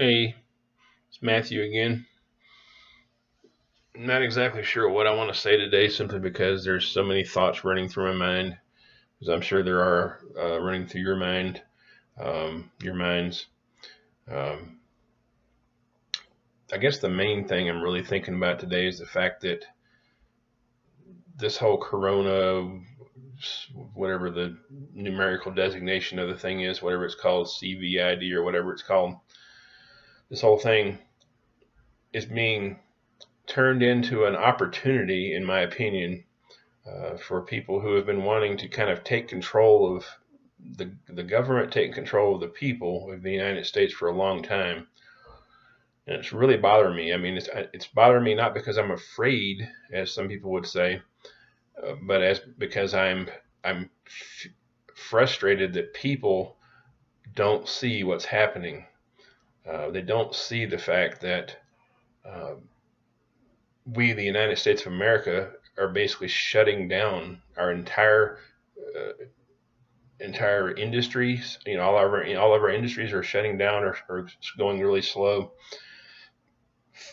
Hey, it's Matthew again. I'm not exactly sure what I want to say today simply because there's so many thoughts running through my mind, as I'm sure there are running through your mind, your minds. Um, I guess the main thing I'm really thinking about today is the fact that this whole corona, whatever the numerical designation of the thing is, whatever it's called, CVID or whatever it's called, this whole thing is being turned into an opportunity, in my opinion, for people who have been wanting to kind of take control of the government, take control of the people of the United States for a long time. And it's really bothering me. I mean, it's bothering me not because I'm afraid, as some people would say, but as because I'm frustrated that people don't see what's happening. They don't see the fact that uh, we, the United States of America, are basically shutting down our entire industries. You know, all of our industries are shutting down or going really slow.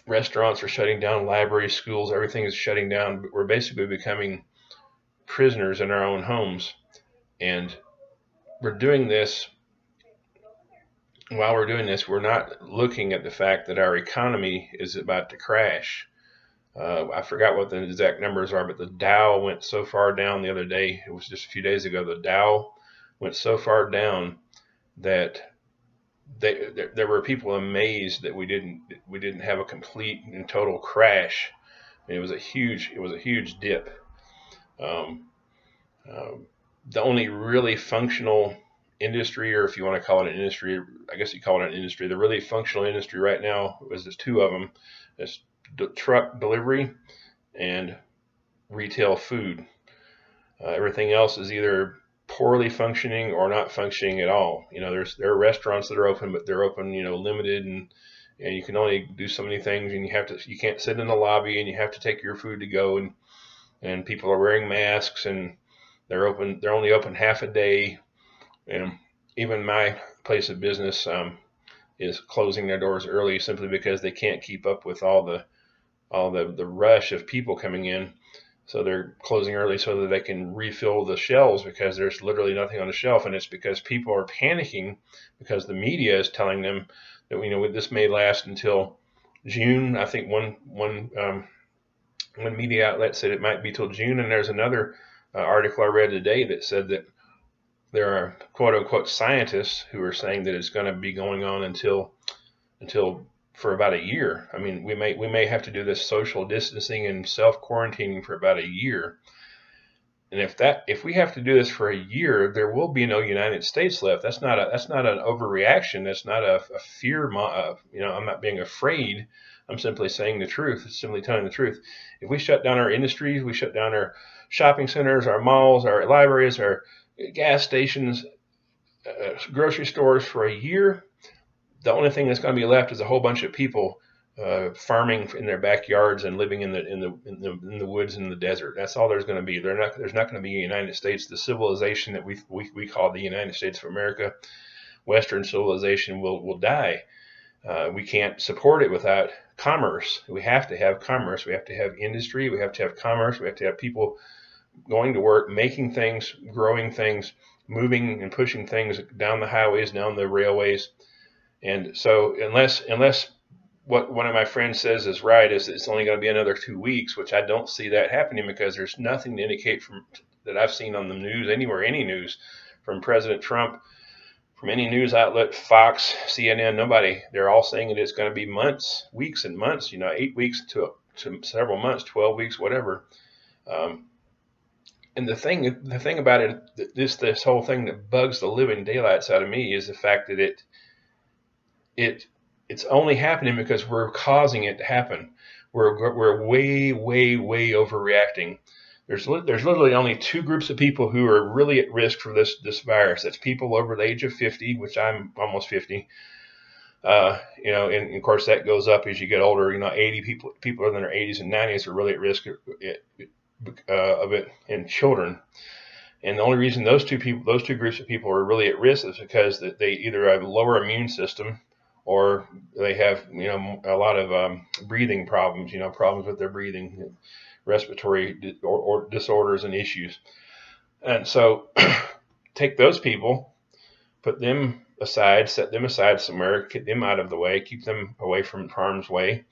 Restaurants are shutting down, libraries, schools, everything is shutting down. We're basically becoming prisoners in our own homes, and we're doing this. While we're doing this, we're not looking at the fact that our economy is about to crash. I forgot what the exact numbers are, but the Dow went so far down the other day. It was just a few days ago. The Dow went so far down that there were people amazed that we didn't have a complete and total crash. I mean, it was a huge dip. Um, um, the only really functional industry, or if you want to call it an industry, I guess you call it an industry. The really functional industry right now is there's two of them. It's truck delivery and retail food. Everything else is either poorly functioning or not functioning at all. You know, there are restaurants that are open, but they're open, limited, and you can only do so many things, and you can't sit in the lobby, and you have to take your food to go, and people are wearing masks, and they're only open half a day, and even my place of business is closing their doors early simply because they can't keep up with all the rush of people coming in. So they're closing early so that they can refill the shelves because there's literally nothing on the shelf, and it's because people are panicking because the media is telling them that this may last until June. I think one media outlet said it might be till June, and there's another article I read today that said that there are quote unquote scientists who are saying that it's going to be going on until for about a year. I mean, we may have to do this social distancing and self quarantining for about a year. And if we have to do this for a year, there will be no United States left. That's not an overreaction. That's not a fear. I'm not being afraid. I'm simply saying the truth. It's simply telling the truth. If we shut down our industries, we shut down our shopping centers, our malls, our libraries, our gas stations, grocery stores for a year, the only thing that's going to be left is a whole bunch of people farming in their backyards and living in the woods and the desert. That's all there's going to be. There's not going to be a United States. The civilization that we call the United States of America, Western civilization, will die. We can't support it without commerce. We have to have commerce. We have to have industry. We have to have commerce. We have to have people going to work, making things, growing things, moving and pushing things down the highways, down the railways. And so unless what one of my friends says is right, is it's only going to be another 2 weeks, which I don't see that happening because there's nothing to indicate from that I've seen on the news anywhere, any news from President Trump, from any news outlet, Fox, CNN, nobody. They're all saying that it's going to be months, weeks, and months. 8 weeks to several months, 12 weeks, whatever. Um, and the thing about it, this whole thing that bugs the living daylights out of me is the fact that it it's only happening because we're causing it to happen. We're way way overreacting. There's literally only two groups of people who are really at risk for this virus. That's people over the age of 50, which I'm almost 50. And of course that goes up as you get older. 80 people in their 80s and 90s are really at risk of it, and children. And the only reason those two groups of people are really at risk is because they either have a lower immune system or they have, a lot of breathing problems, problems with their breathing, respiratory or disorders and issues. And so take those people, put them aside, set them aside somewhere, get them out of the way, keep them away from harm's way.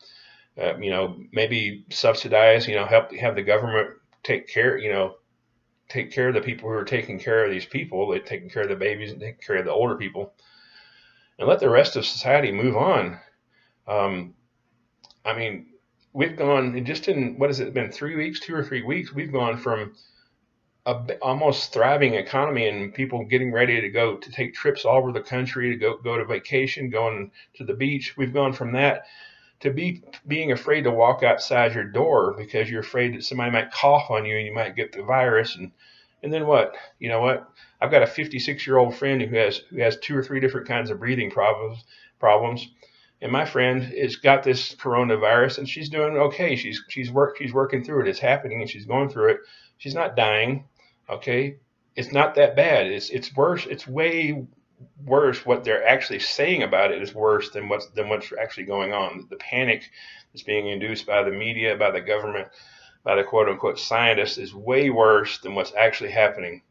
Maybe subsidize, help have the government take care, take care of the people who are taking care of these people, they're taking care of the babies and taking care of the older people, and let the rest of society move on. Um, I mean, we've gone just in, what has it been, 3 weeks, 2 or 3 weeks, we've gone from a almost thriving economy and people getting ready to go to take trips all over the country to go to vacation, going to the beach. We've gone from that to being afraid to walk outside your door because you're afraid that somebody might cough on you and you might get the virus. And then what? You know what? I've got a 56-year-old friend who has 2 or 3 different kinds of breathing problems. And my friend has got this coronavirus and she's doing okay. She's working through it. It's happening and she's going through it. She's not dying. Okay, it's not that bad. It's worse. It's way worse. What they're actually saying about it is worse than what's actually going on. The panic that's being induced by the media, by the government, by the quote unquote scientists is way worse than what's actually happening.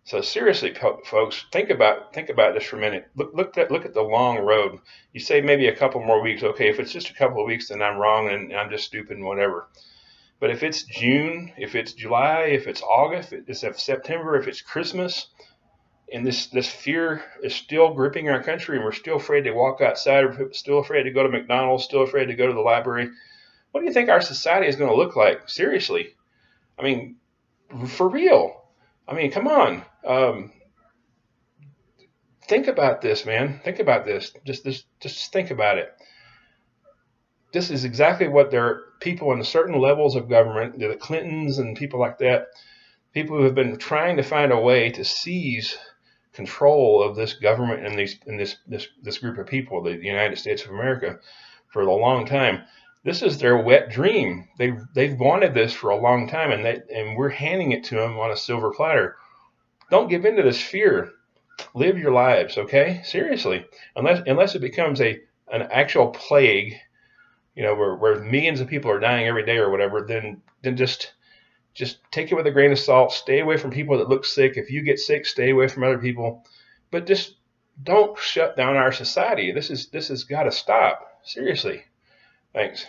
So seriously, folks, think about this for a minute. Look at the long road. You say maybe a couple more weeks. Okay, if it's just a couple of weeks, then I'm wrong and I'm just stupid and whatever. But if it's June, if it's July, if it's August, if it's September, if it's Christmas, and this fear is still gripping our country, and we're still afraid to walk outside, we're still afraid to go to McDonald's, still afraid to go to the library, what do you think our society is going to look like? Seriously, I mean, for real. I mean, come on. Think about this, man. Think about this. Just think about it. This is exactly what their people in certain levels of government, the Clintons and people like that, people who have been trying to find a way to seize control of this government and this group of people, the United States of America, for a long time. This is their wet dream. They've wanted this for a long time, and we're handing it to them on a silver platter. Don't give in to this fear. Live your lives, okay? Seriously, unless it becomes an actual plague, where millions of people are dying every day or whatever, then just take it with a grain of salt. Stay away from people that look sick. If you get sick, stay away from other people. But just don't shut down our society. This has got to stop. Seriously. Thanks.